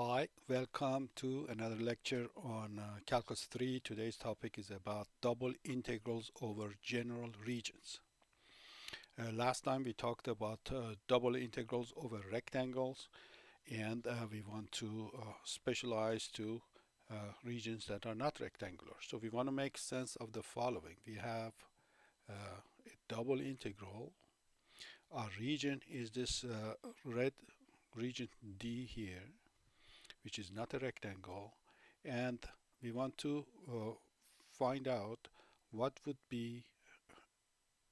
Hi, welcome to another lecture on Calculus 3. Today's topic is about double integrals over general regions. Last time we talked about double integrals over rectangles, and we want to specialize to regions that are not rectangular. So we want to make sense of the following. We have a double integral. Our region is this red region D here, which is not a rectangle, and we want to find out what would be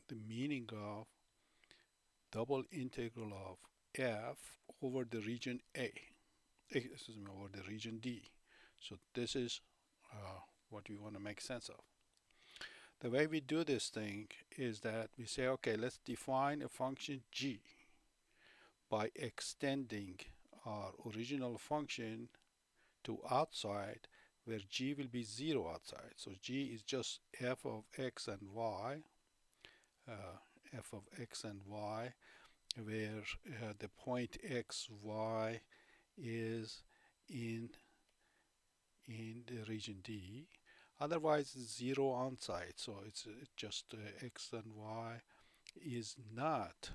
the meaning of double integral of f over the region excuse me, over the region D. So this is what we want to make sense of. The way we do this thing is that we say, okay, let's define a function g by extending our original function to outside, where g will be 0 outside. So g is just f of x and y, f of x and y, where the point x, y is in the region D. Otherwise, 0 onside. So it's just x and y is not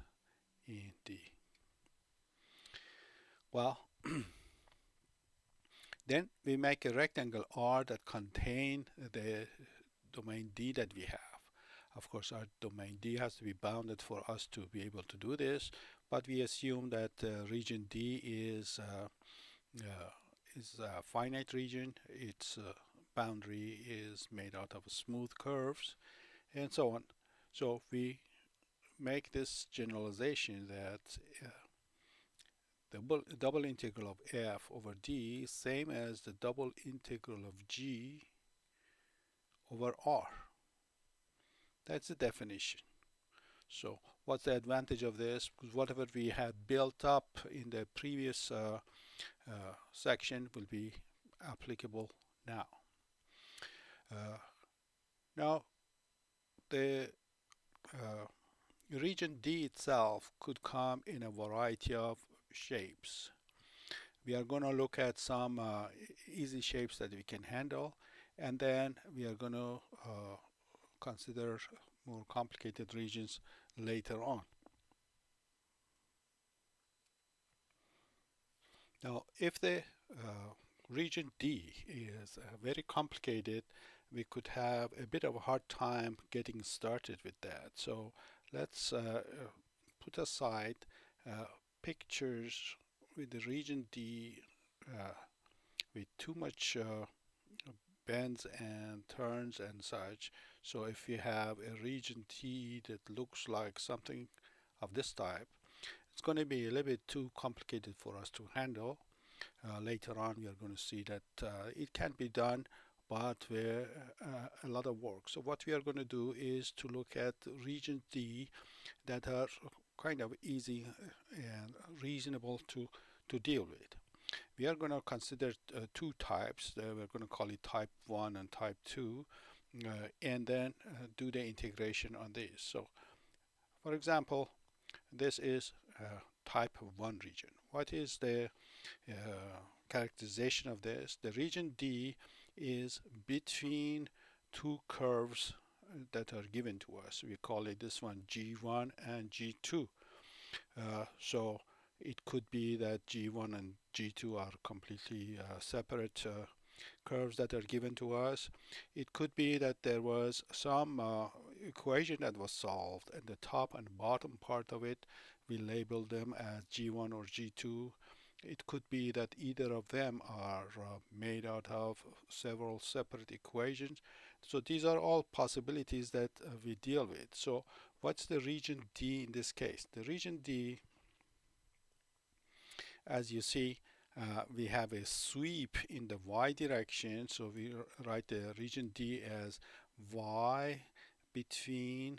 in D. Well, then we make a rectangle R that contain the domain D that we have. Of course, our domain D has to be bounded for us to be able to do this, but we assume that region D is a finite region. Its boundary is made out of smooth curves, and so on. So we make this generalization that the double integral of f over d is same as the double integral of g over r. That's the definition. So what's the advantage of this? Because whatever we had built up in the previous section will be applicable now. Now the region D itself could come in a variety of shapes. We are going to look at some easy shapes that we can handle, and then we are going to consider more complicated regions later on. Now, if the region D is very complicated, we could have a bit of a hard time getting started with that. So let's put aside pictures with the region D with too much bends and turns and such. So if you have a region T that looks like something of this type, it's going to be a little bit too complicated for us to handle. Later on, we are going to see that it can be done, but with a lot of work. So what we are going to do is to look at region D that are kind of easy and reasonable to deal with. We are going to consider two types. We're going to call it type 1 and type 2, and then do the integration on these. So, for example, this is type 1 region. What is the characterization of this? The region D is between two curves that are given to us. We call it this one G1 and G2. So it could be that G1 and G2 are completely separate curves that are given to us. It could be that there was some equation that was solved, and the top and bottom part of it, we label them as G1 or G2. It could be that either of them are made out of several separate equations. So these are all possibilities that we deal with. So what's the region D in this case? The region D, as you see, we have a sweep in the y direction. So we write the region D as y between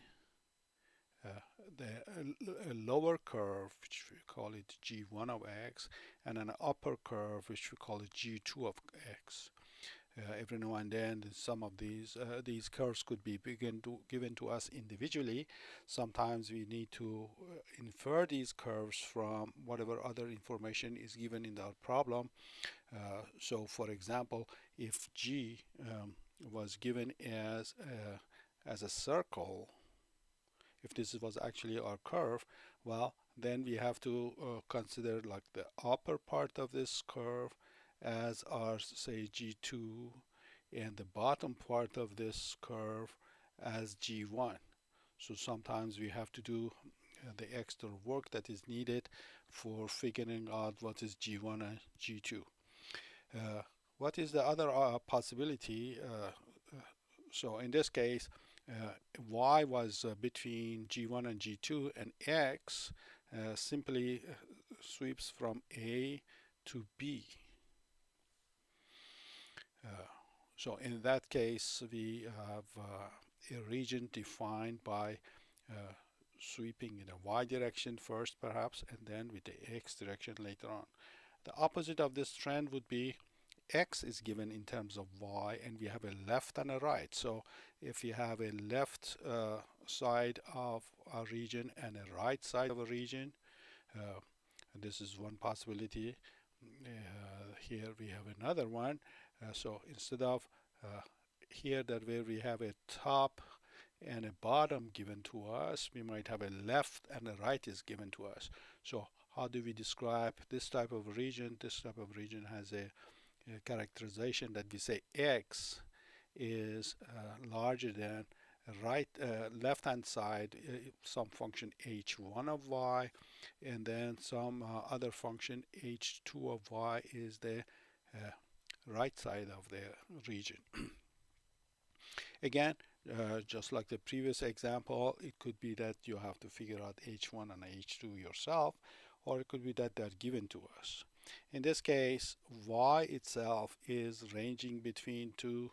the lower curve, which we call it G1 of x, and an upper curve, which we call it G2 of x. Every now and then, some of these curves could be given to us individually. Sometimes we need to infer these curves from whatever other information is given in our problem. So, for example, if G was given as a circle, if this was actually our curve, well, then we have to consider like the upper part of this curve as our, say, G2, and the bottom part of this curve as G1. So sometimes we have to do the extra work that is needed for figuring out what is G1 and G2. What is the other possibility? So in this case, y was between G1 and G2, and x simply sweeps from A to B. So in that case, we have a region defined by sweeping in a y direction first, perhaps, and then with the x direction later on. The opposite of this trend would be x is given in terms of y, and we have a left and a right. So if you have a left side of a region and a right side of a region, this is one possibility. Here we have another one. So instead of here that where we have a top and a bottom given to us, we might have a left and a right is given to us. So how do we describe this type of region? This type of region has a characterization that we say x is larger than left hand side, some function h1 of y, and then some other function h2 of y is the right side of the region. Again, just like the previous example, it could be that you have to figure out h1 and h2 yourself, or it could be that they're given to us. In this case, y itself is ranging between two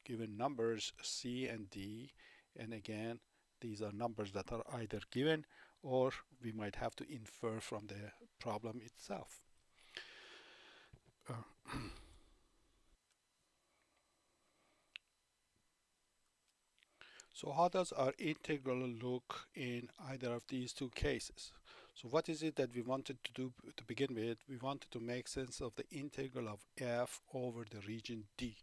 given numbers c and d, and again, these are numbers that are either given or we might have to infer from the problem itself. So how does our integral look in either of these two cases? So what is it that we wanted to do to begin with? We wanted to make sense of the integral of f over the region D.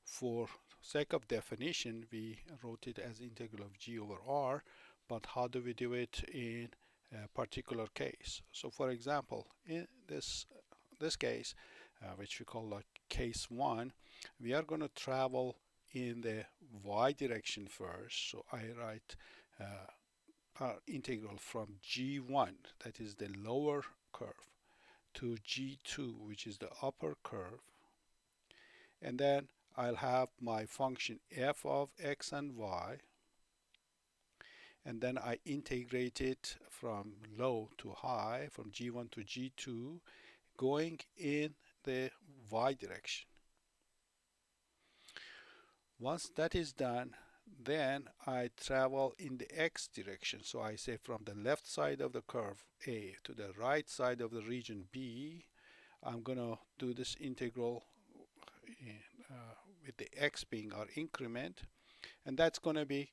For sake of definition, we wrote it as integral of g over r, but how do we do it in a particular case? So for example, in this case, which we call like case 1, we are going to travel in the y direction first. So I write our integral from g1, that is the lower curve, to g2, which is the upper curve, and then I'll have my function f of x and y, and then I integrate it from low to high, from g1 to g2, going in the y direction. Once that is done, then I travel in the x direction. So I say from the left side of the curve A to the right side of the region B, I'm going to do this integral with the x being our increment, and that's going to be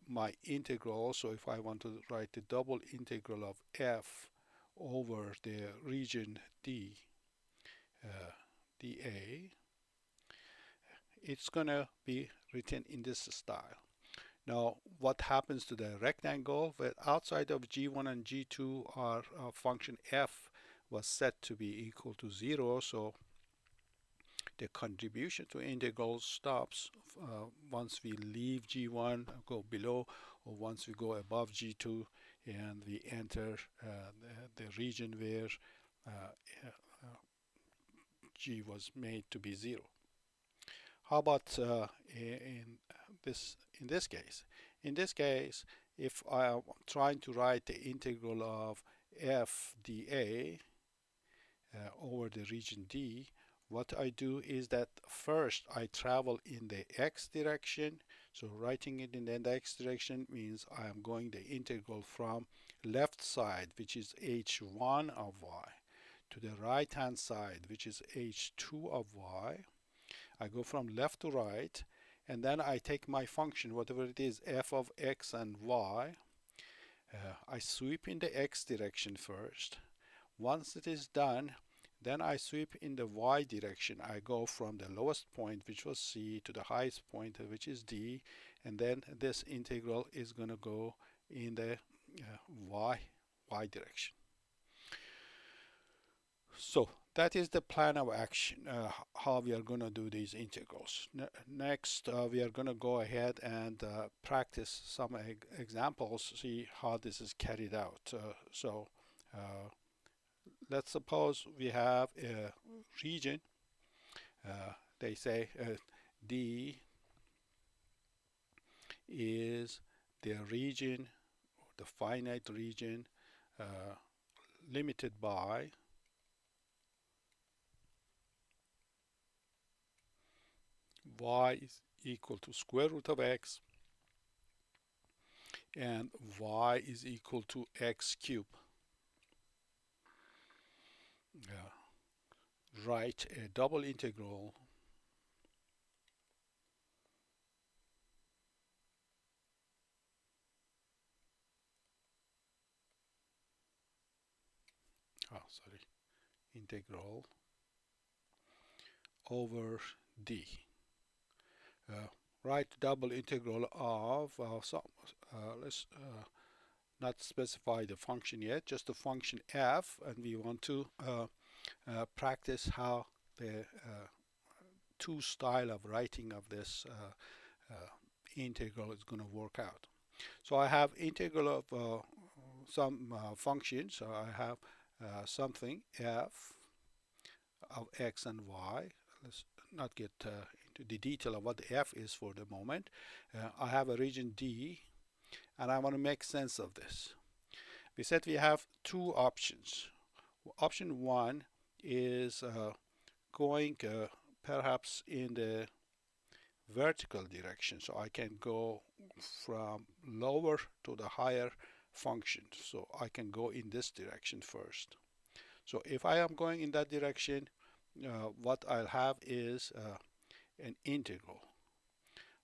my integral. So if I want to write the double integral of f over the region D, dA, it's going to be written in this style. Now, what happens to the rectangle? Well, outside of g1 and g2, our function f was set to be equal to 0, so the contribution to integrals stops once we leave g1, go below, or once we go above g2 and we enter the region where g was made to be 0. How about in this case? In this case, if I am trying to write the integral of f dA over the region D, what I do is that first I travel in the x direction. So writing it in the x direction means I am going the integral from left side, which is h1 of y, to the right hand side, which is h2 of y. I go from left to right, and then I take my function, whatever it is, f of x and y. I sweep in the x direction first. Once it is done, then I sweep in the y direction. I go from the lowest point, which was c, to the highest point, which is d, and then this integral is going to go in the y direction. So that is the plan of action, how we are going to do these integrals. Next, we are going to go ahead and practice some examples, see how this is carried out. Let's suppose we have a region. They say D is the region, the finite region, limited by y is equal to square root of x and y is equal to x cubed. Write a double integral integral over d. Write double integral of let's not specify the function yet, just the function f, and we want to practice how the two style of writing of this integral is going to work out. So I have integral of some function, so I have something f of x and y. Let's not get into the detail of what the f is for the moment. I have a region D, and I want to make sense of this. We said we have two options. Option one is going perhaps in the vertical direction, so I can go from lower to the higher function, so I can go in this direction first. So if I am going in that direction, what I'll have is an integral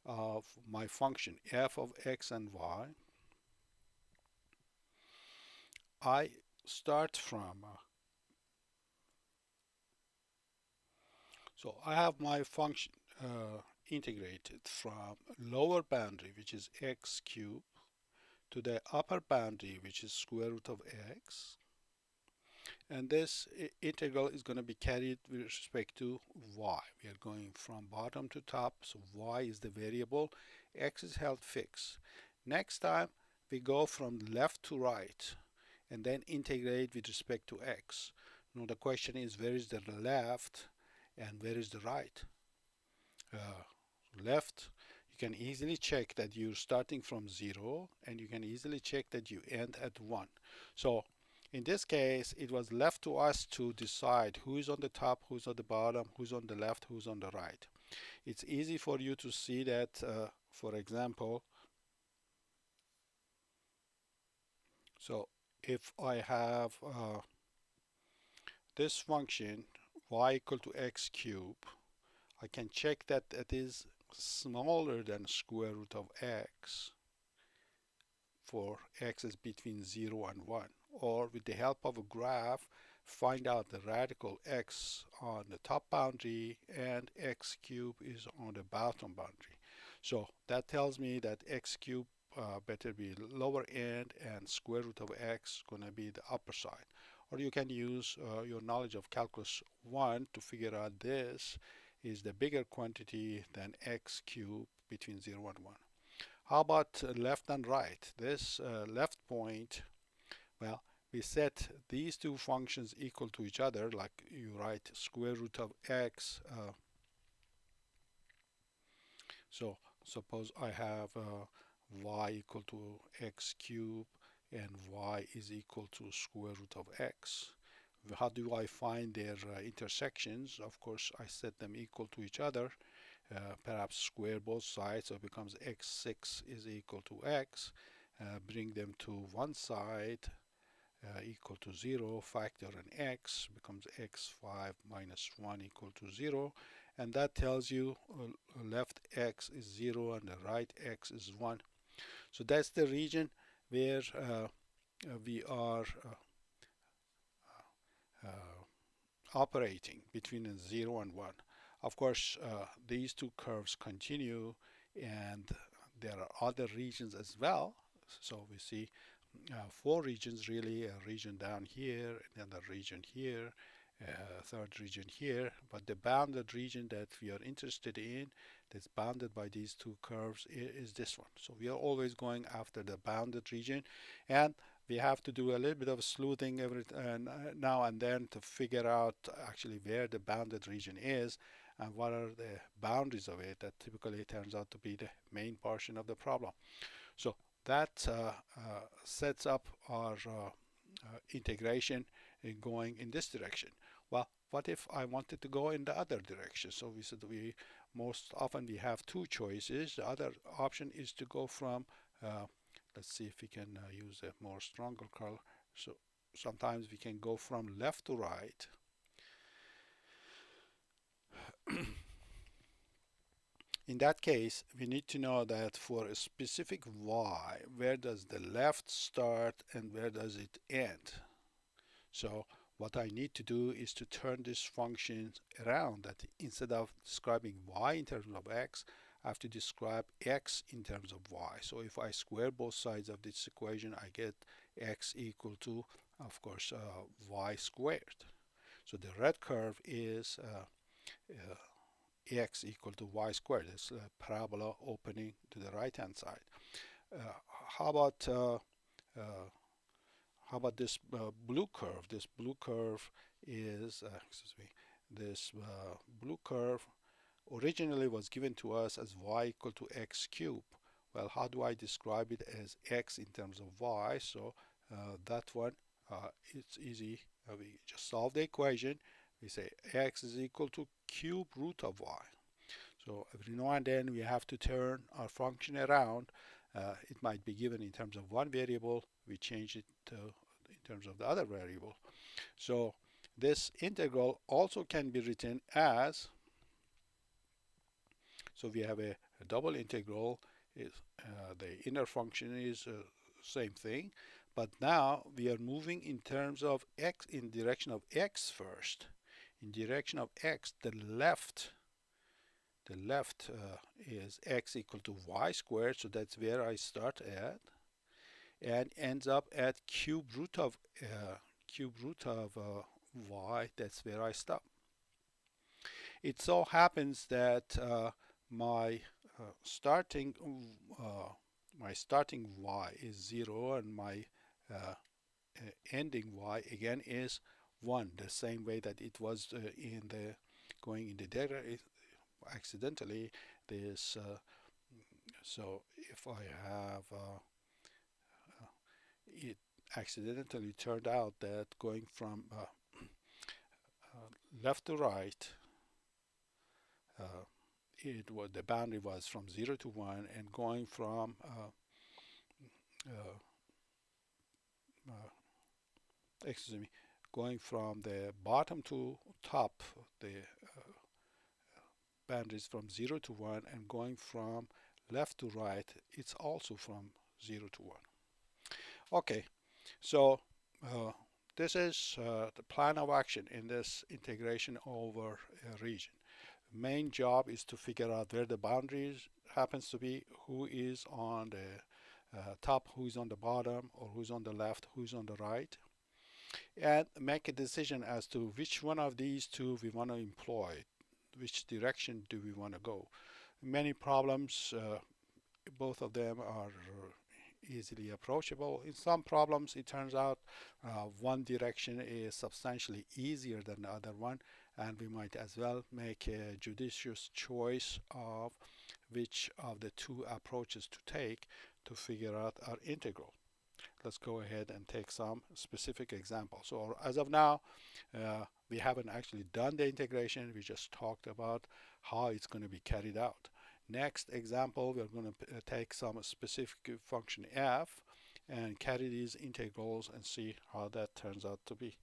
of my function f of x and y. I start from so I have my function integrated from lower boundary, which is x cubed, to the upper boundary, which is square root of x. And this integral is going to be carried with respect to y. We are going from bottom to top, so y is the variable, x is held fixed. Next time we go from left to right and then integrate with respect to x. Now the question is, where is the left and where is the right? Left, you can easily check that you're starting from 0, and you can easily check that you end at 1. So in this case, it was left to us to decide who is on the top, who's on the bottom, who's on the left, who's on the right. It's easy for you to see that, for example, so if I have this function y equal to x cubed, I can check that it is smaller than square root of x for x is between 0 and 1, or with the help of a graph, find out the radical x on the top boundary and x cubed is on the bottom boundary. So that tells me that x cubed better be lower end and square root of x gonna be the upper side. Or you can use your knowledge of calculus 1 to figure out this is the bigger quantity than x cubed between 0 and 1. How about left and right? This left point, well, we set these two functions equal to each other, like you write square root of x. So suppose I have y equal to x cubed and y is equal to square root of x. How do I find their intersections? Of course, I set them equal to each other. Perhaps square both sides, so it becomes x6 is equal to x. Bring them to one side, equal to 0, factor in x becomes x5 minus 1 equal to 0, and that tells you left x is 0 and the right x is 1. So that's the region where we are uh, operating between a 0 and 1. Of course, these two curves continue, and there are other regions as well. So we see four regions really, a region down here, another region here, a third region here, but the bounded region that we are interested in that's bounded by these two curves is this one. So we are always going after the bounded region, and we have to do a little bit of sleuthing every now and then to figure out actually where the bounded region is and what are the boundaries of it. That typically turns out to be the main portion of the problem. So that sets up our integration in going in this direction. Well, what if I wanted to go in the other direction? So we said most often we have two choices. The other option is to go from, let's see if we can use a more stronger color. So sometimes we can go from left to right. In that case, we need to know that for a specific y, where does the left start and where does it end? So what I need to do is to turn this function around, that instead of describing y in terms of x, I have to describe x in terms of y. So if I square both sides of this equation, I get x equal to, of course, y squared. So the red curve is x equal to y squared. It's a parabola opening to the right hand side. Uh, how about this blue curve? This blue curve is, excuse me, this blue curve originally was given to us as y equal to x cubed. Well, how do I describe it as x in terms of y? So that one, it's easy. We just solve the equation. We say x is equal to cube root of y. So every now and then we have to turn our function around. It might be given in terms of one variable. We change it to in terms of the other variable. So this integral also can be written as, so we have a double integral. Is the inner function is same thing, but now we are moving in terms of x, in direction of x first. In direction of x, the left is x equal to y squared, so that's where I start at, and ends up at cube root of y. That's where I stop. It so happens that my starting y is 0 and my ending y again is 1, the same way that it was in the going in the data accidentally. This so if I have it accidentally turned out that going from left to right, it was the boundary was from 0 to 1, and going from excuse me, going from the bottom to top, the boundaries from 0 to 1, and going from left to right, it's also from 0 to 1. Okay, so this is the plan of action in this integration over a region. Main job is to figure out where the boundaries happens to be, who is on the top, who's on the bottom, or who's on the left, who's on the right, and make a decision as to which one of these two we want to employ, which direction do we want to go. Many problems, both of them are easily approachable. In some problems, it turns out one direction is substantially easier than the other one, and we might as well make a judicious choice of which of the two approaches to take to figure out our integral. Let's go ahead and take some specific examples. So as of now, we haven't actually done the integration. We just talked about how it's going to be carried out. Next example, we're going to take some specific function f, and carry these integrals and see how that turns out to be.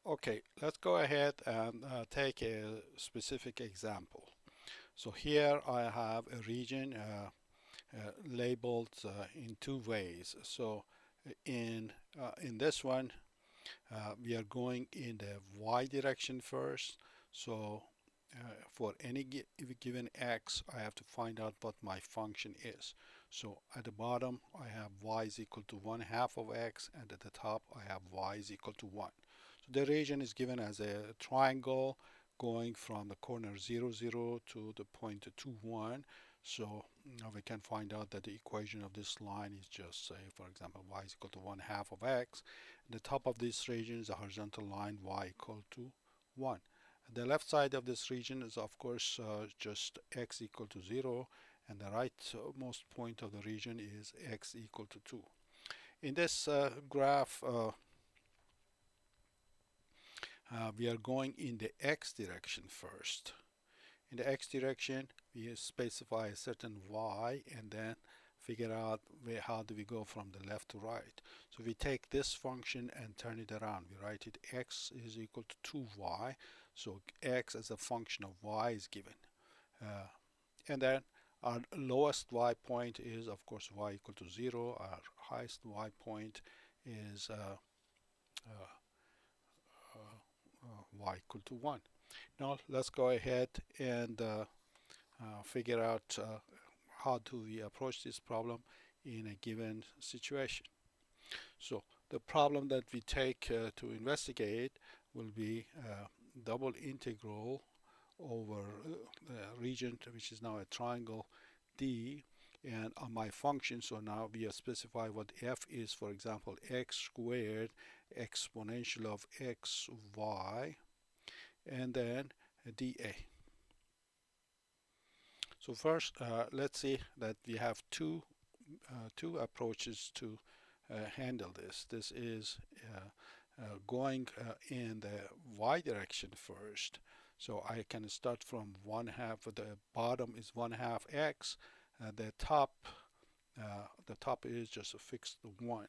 Okay, let's go ahead and take a specific example. So here I have a region labeled in two ways. So in this one, we are going in the y direction first. So for any given x, I have to find out what my function is. So at the bottom, I have y is equal to 1/2 of x, and at the top, I have y is equal to 1. So the region is given as a triangle going from the corner 0, 0 to the point 2, 1. So now we can find out that the equation of this line is just, say, for example, y is equal to 1/2 of x. The top of this region is a horizontal line, y equal to 1. The left side of this region is, of course, just x equal to 0, and the rightmost point of the region is x equal to 2. In this graph, we are going in the x direction first. In the x direction, we specify a certain y and then figure out how do we go from the left to right. So we take this function and turn it around. We write it x is equal to 2y. So x as a function of y is given. And then our lowest y point is, of course, y equal to 0. Our highest y point is y equal to 1. Now let's go ahead and figure out how do we approach this problem in a given situation. So the problem that we take to investigate will be double integral over the region which is now a triangle D, and on my function, so now we specify what f is, for example, x squared exponential of xy, and then dA. So first, let's see that we have two approaches to handle this. This is going in the y direction first. So I can start from 1/2. The bottom is 1/2 x. The top is just a fixed 1.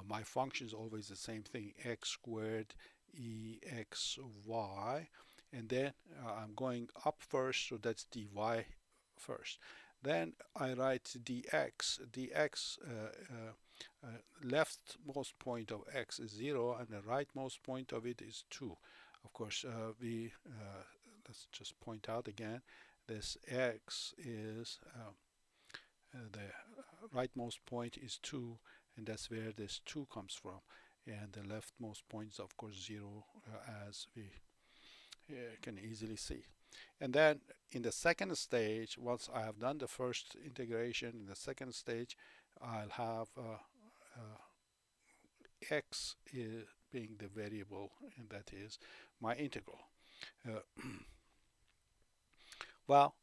My function is always the same thing, x squared exy, and then I'm going up first, so that's dy first. Then I write dx. Dx leftmost point of x is 0, and the rightmost point of it is 2. Of course, let's just point out again, this x is the rightmost point is 2, and that's where this 2 comes from. And the leftmost point is, of course, 0, as we can easily see. And then in the second stage, once I have done the first integration, in the second stage, I'll have x being the variable, and that is my integral. Well,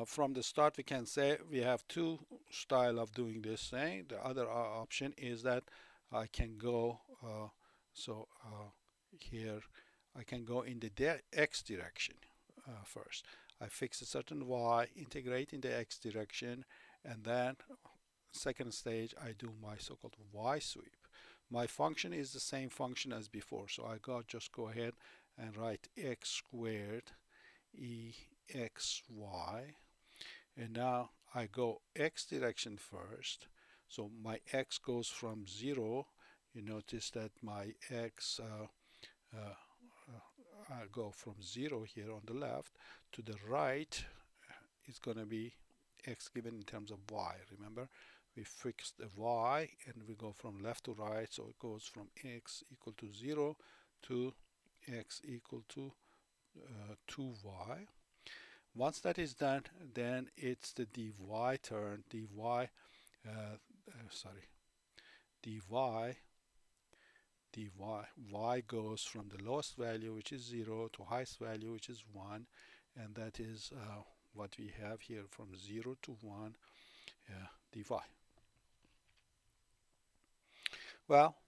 from the start, we can say we have two styles of doing this thing. The other option is that I can go, here I can go in the x direction first. I fix a certain y, integrate in the x direction, and then second stage I do my so-called y sweep. My function is the same function as before, so I just go ahead and write x squared exy, and now I go x direction first. So my x goes from 0. You notice that my x I go from 0 here on the left to the right. Is going to be x given in terms of y. Remember, we fixed the y and we go from left to right, so it goes from x equal to 0 to x equal to 2y. Once that is done, then it's the dy turn. dy y goes from the lowest value, which is 0, to highest value, which is 1, and that is what we have here, from 0 to 1 dy. Well,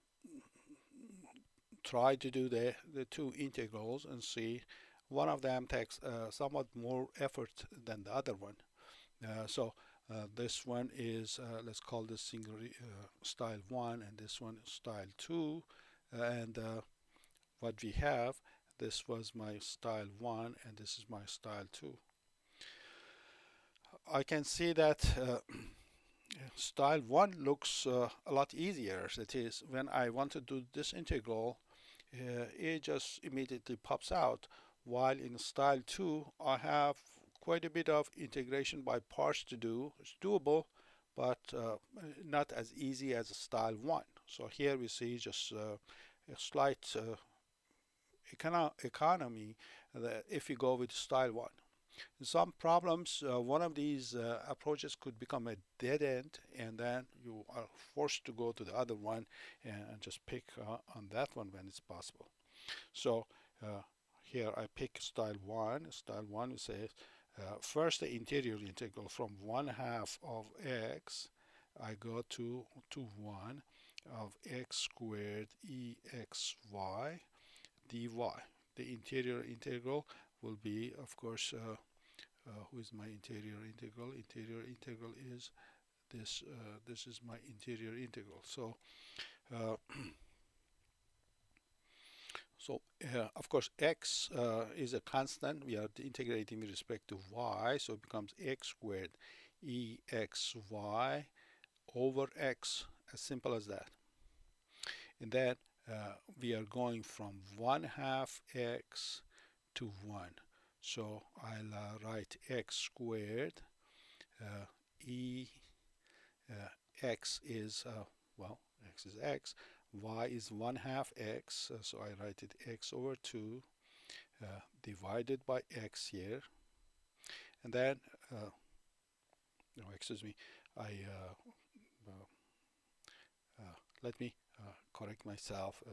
try to do the two integrals and see. One of them takes somewhat more effort than the other one. So This one is, let's call this style 1, and this one is style 2. And what we have, this was my style 1, and this is my style 2. I can see that style 1 looks a lot easier. That is, when I want to do this integral, it just immediately pops out, while in style 2 I have quite a bit of integration by parts to do. It's doable, but not as easy as style 1. So here we see just a slight economy if you go with style 1. In some problems, one of these approaches could become a dead end, and then you are forced to go to the other one and just pick on that one when it's possible. So here I pick style 1. Style 1 says first the interior integral from 1/2 of x, I go to 1 of x squared exy dy. The interior integral will be, of course, who is my interior integral? Interior integral is this. This is my interior integral. So, uh, of course, x is a constant. We are integrating with respect to y, so it becomes x squared exy over x, as simple as that. And then we are going from 1/2 x to 1. So I'll write x squared x is well, x is x, y is 1/2 x, so I write it x over 2 divided by x here, and then no, excuse me, I let me correct myself.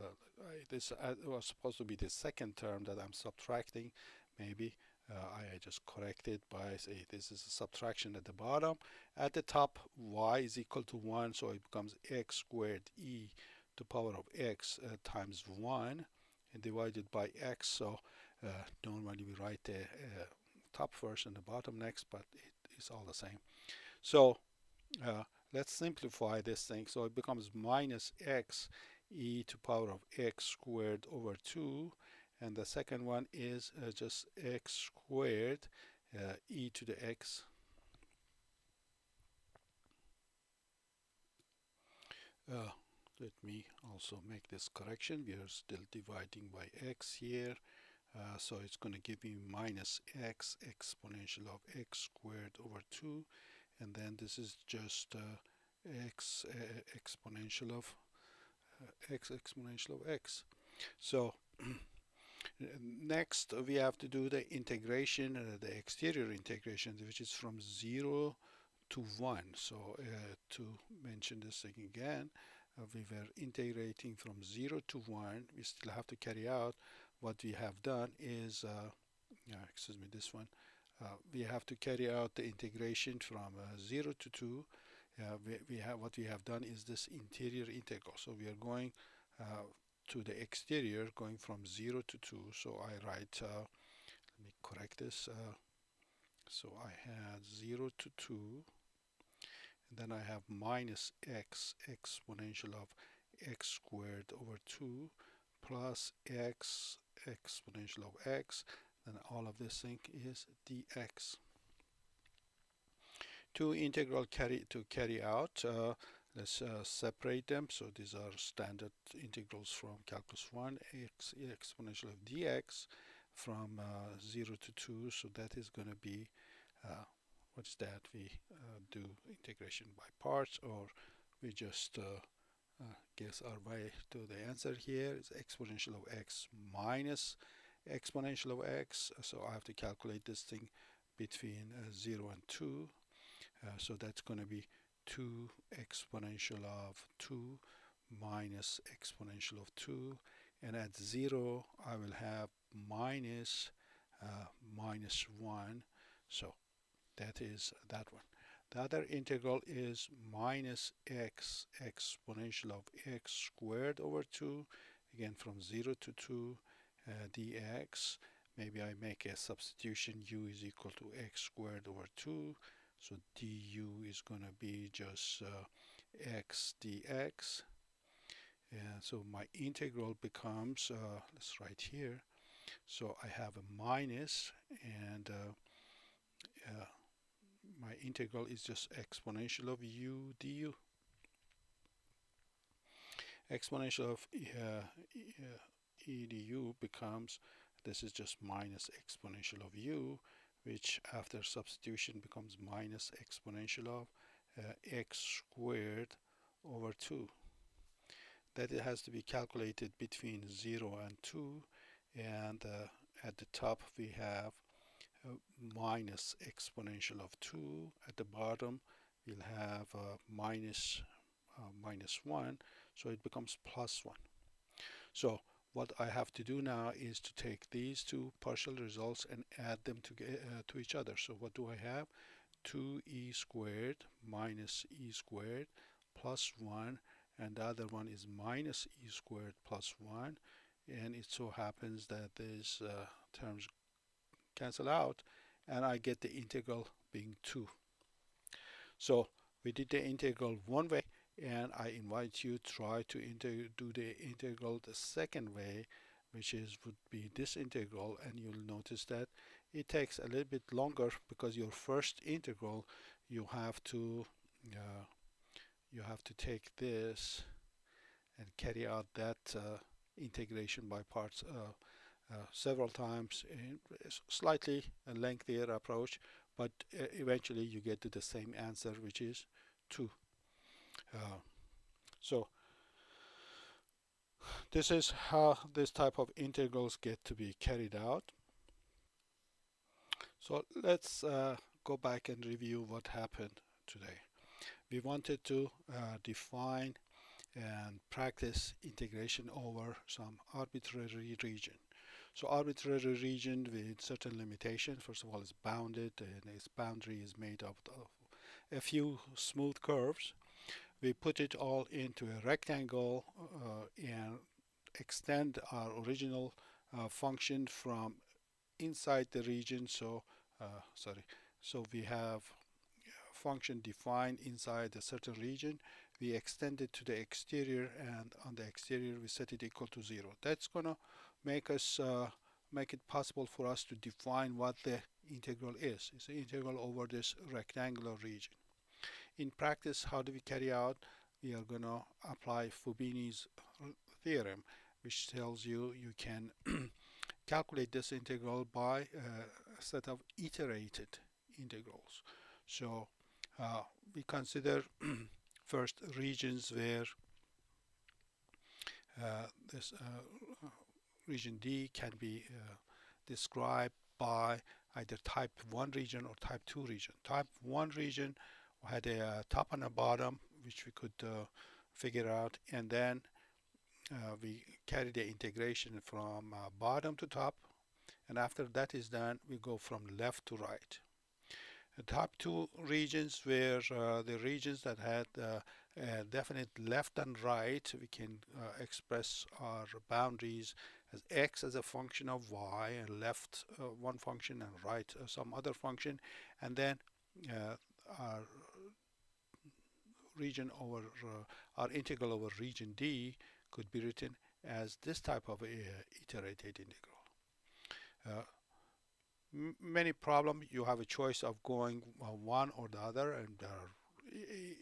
This was supposed to be the second term that I'm subtracting. Maybe I just corrected by say this is a subtraction at the bottom. At the top, y is equal to 1, so it becomes x squared e to the power of x times 1 and divided by x. So normally we write the top first and the bottom next, but it is all the same. So let's simplify this thing. So it becomes minus x e to the power of x squared over 2, and the second one is just x squared e to the x. Let me also make this correction. We are still dividing by x here, so it's going to give me minus x exponential of x squared over 2, and then this is just x exponential of x. So next we have to do the integration, the exterior integration, which is from 0 to 1. So to mention this thing again, we were integrating from 0 to 1. We still have to carry out what we have done is excuse me, this one, we have to carry out the integration from 0 to 2. What we have done is this interior integral. So we are going to the exterior, going from 0 to 2. So I write, let me correct this. So I had 0 to 2, and then I have minus x exponential of x squared over 2 plus x exponential of x, and all of this thing is dx. Two integral carry out. Let's separate them. So these are standard integrals from calculus 1, x exponential of dx from 0 to 2. So that is going to be, what's that? We do integration by parts, or we just guess our way to the answer here. Is exponential of x minus exponential of x. So I have to calculate this thing between 0 and 2. So that's going to be 2 exponential of 2 minus exponential of 2, and at 0 I will have minus 1. So that is that one. The other integral is minus x exponential of x squared over 2, again from 0 to 2 dx. Maybe I make a substitution, u is equal to x squared over 2 So du is going to be just x dx. And so my integral becomes, let's write here, so I have a minus, and uh, my integral is just exponential of u du. Exponential of edu becomes, this is just minus exponential of u, which after substitution becomes minus exponential of x squared over 2. That it has to be calculated between 0 and 2, and at the top we have minus exponential of 2. At the bottom we'll have minus 1, so it becomes plus 1. So what I have to do now is to take these two partial results and add them to each other. So what do I have? 2e squared minus e squared plus 1, and the other one is minus e squared plus 1, and it so happens that these terms cancel out, and I get the integral being 2. So we did the integral one way, and I invite you to try to do the integral the second way, which would be this integral, and you'll notice that it takes a little bit longer because your first integral you have to take this and carry out that integration by parts several times in a slightly lengthier approach, but eventually you get to the same answer, which is 2. So this is how this type of integrals get to be carried out. So let's go back and review what happened today. We wanted to define and practice integration over some arbitrary region. So arbitrary region with certain limitations. First of all, it's bounded, and its boundary is made up of a few smooth curves. We put it all into a rectangle and extend our original function from inside the region. So we have function defined inside a certain region. We extend it to the exterior, and on the exterior we set it equal to 0. That's gonna make it possible for us to define what the integral is. It's the integral over this rectangular region. In practice, how do we carry out? We are gonna apply Fubini's theorem, which tells you you can calculate this integral by a set of iterated integrals. So we consider first regions where this region D can be described by either type 1 region or type 2 region. Type 1 region had a top and a bottom, which we could figure out, and then we carry the integration from bottom to top, and after that is done, we go from left to right. The top 2 regions were the regions that had definite left and right. We can express our boundaries as x as a function of y, and left one function and right some other function, and then our region over our integral over region D could be written as this type of iterated integral. Many problems you have a choice of going one or the other, and they are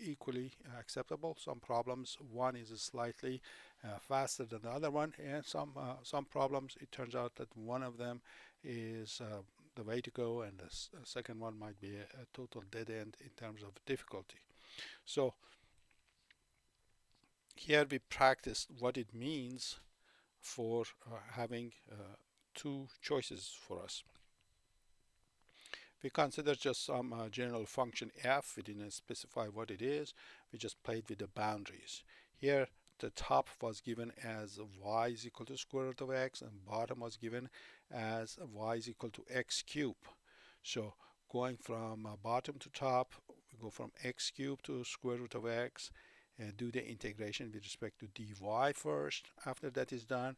equally acceptable. Some problems one is slightly faster than the other one, and some problems it turns out that one of them is the way to go, and the second one might be a total dead end in terms of difficulty. So here we practice what it means for having two choices for us. We consider just some general function f. We didn't specify what it is. We just played with the boundaries. Here the top was given as y is equal to square root of x, and bottom was given as y is equal to x cubed. So going from bottom to top, we go from x cubed to square root of x, and do the integration with respect to dy first. After that is done,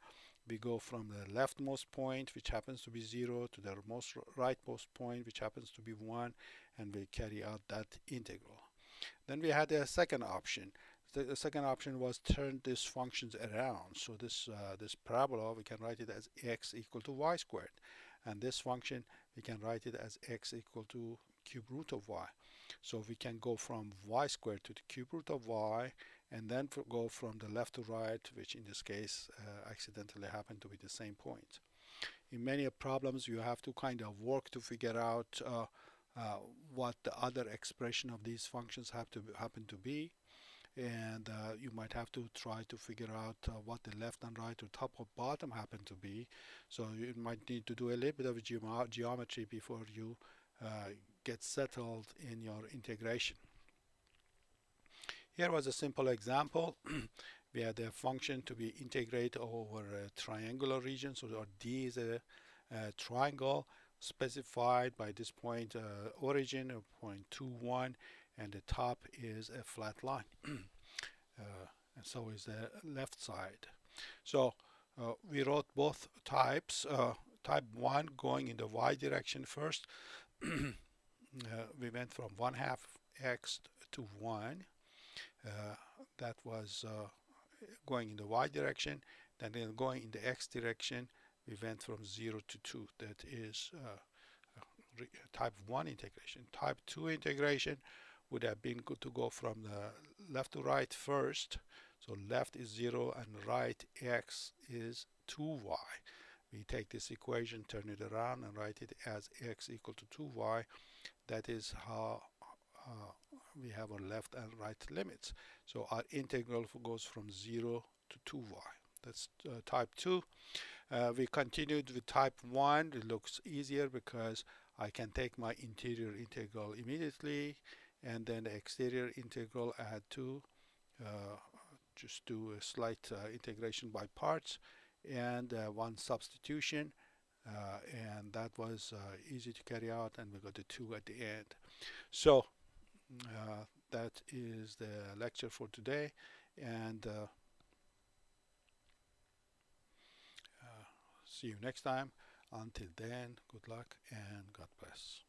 We go from the leftmost point, which happens to be 0, to the most rightmost point, which happens to be 1, and we carry out that integral. Then we had a second option. The second option was turn these functions around. So this parabola, we can write it as x equal to y squared. And this function, we can write it as x equal to cube root of y. So we can go from y squared to the cube root of y, and then go from the left to right, which in this case accidentally happened to be the same point. In many problems, you have to kind of work to figure out what the other expression of these functions happen to be, and you might have to try to figure out what the left and right or top or bottom happen to be. So you might need to do a little bit of geometry before you get settled in your integration. Here was a simple example. We had a function to be integrated over a triangular region. So D is a triangle specified by this point origin of point 2, 1, and the top is a flat line. And so is the left side. So we wrote both types. Type 1 going in the y direction first. We went from 1/2 x to 1. That was going in the y direction. Then going in the x direction, we went from 0 to 2. That is type 1 integration. Type 2 integration would have been good to go from the left to right first. So left is 0 and right x is 2y. We take this equation, turn it around, and write it as x equal to 2y. That is how we have our left and right limits. So our integral goes from 0 to 2y. That's type 2. We continued with type 1. It looks easier because I can take my interior integral immediately, and then the exterior integral I had to just do a slight integration by parts and one substitution, and that was easy to carry out, and we got a 2 at the end. So that is the lecture for today, and see you next time. Until then, good luck and God bless.